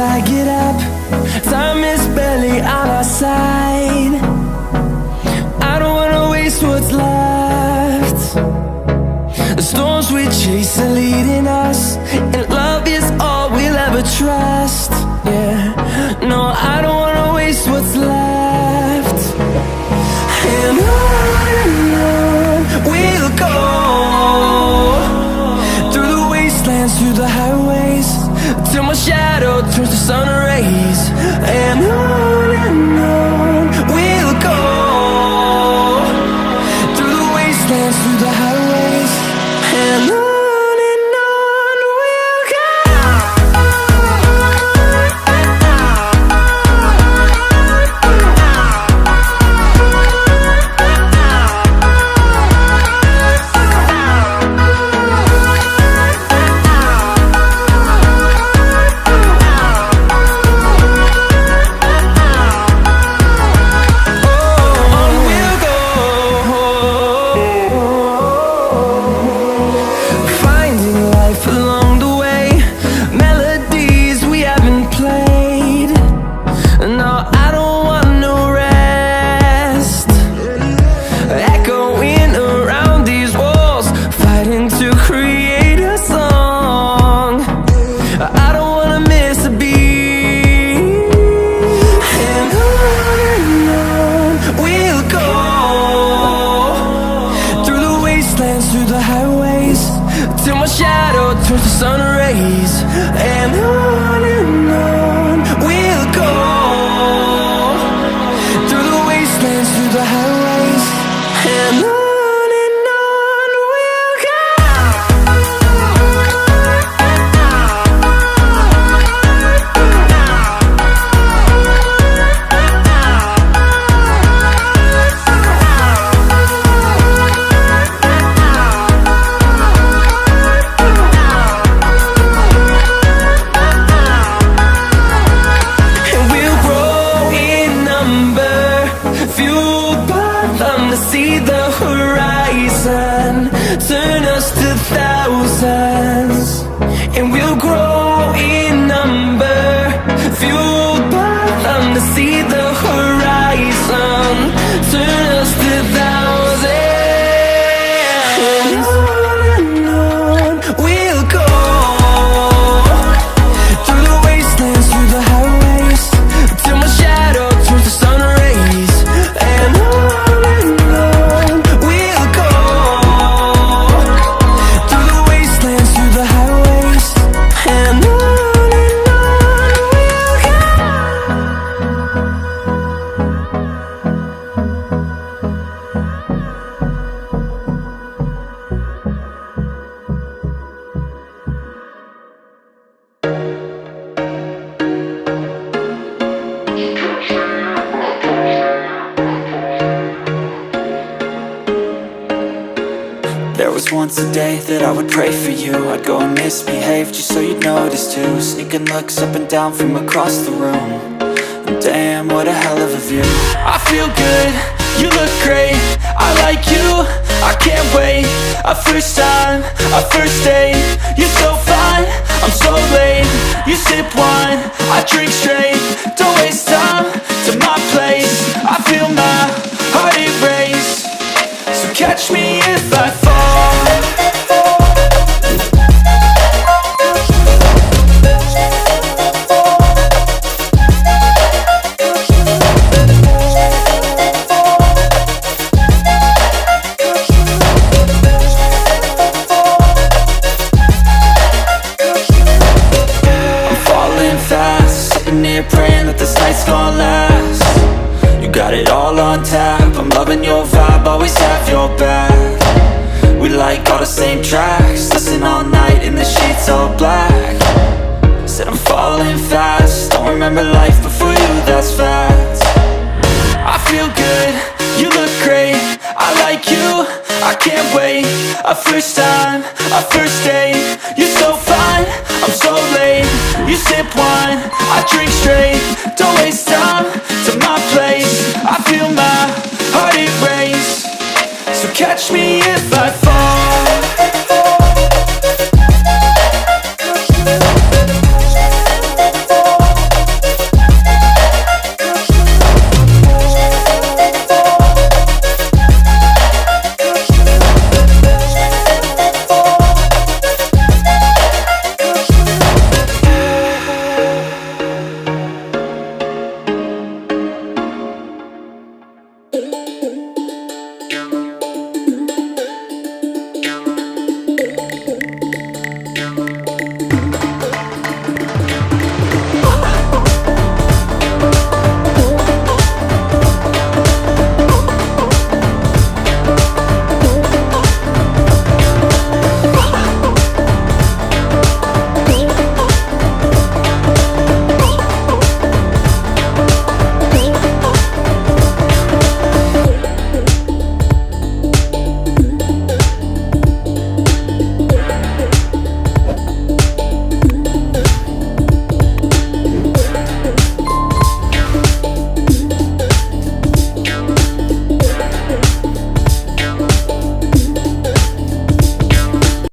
I get up. Time is barely on our side. I don't wanna waste what's left. The storms we chase are leading us, and love is all we'll ever trust. Yeah, no, I don't wanna waste what's left. And on we'll go, through the wastelands, through the highways, till my shadow turns to sun rays. And on we'll go, through the wastelands, through the highways, and on we'll go. Through the highways, till my shadow turns to sun rays. And on we'll go, through the wastelands, through the highways, and on we'll go. See the horizon turn us to thousands, and we'll grow in number, fueled by them. To see the horizon turn us to thousands, and on we'll go, through the wastelands, through the highways, till my shadow turns to sun rays. And there was once a day that I would pray for you. I'd go and misbehave just so you'd notice too. Sneaking looks up and down from across the room. And damn, what a hell of a view. I feel good, you look great, I like you, I can't wait. A first time, a first date, you're so fine, I'm so late. You sip wine, I drink straight, don't waste time to my place. I feel my heart erase, so catch me if I fall. Praying that this night's gonna last. You got it all on tap, I'm loving your vibe, always have your back. We like all the same tracks, listen all night in the sheets all black. Said I'm falling fast, don't remember life before you, that's fact. I feel good, you look great, I like you, I can't wait. A first time, a first date,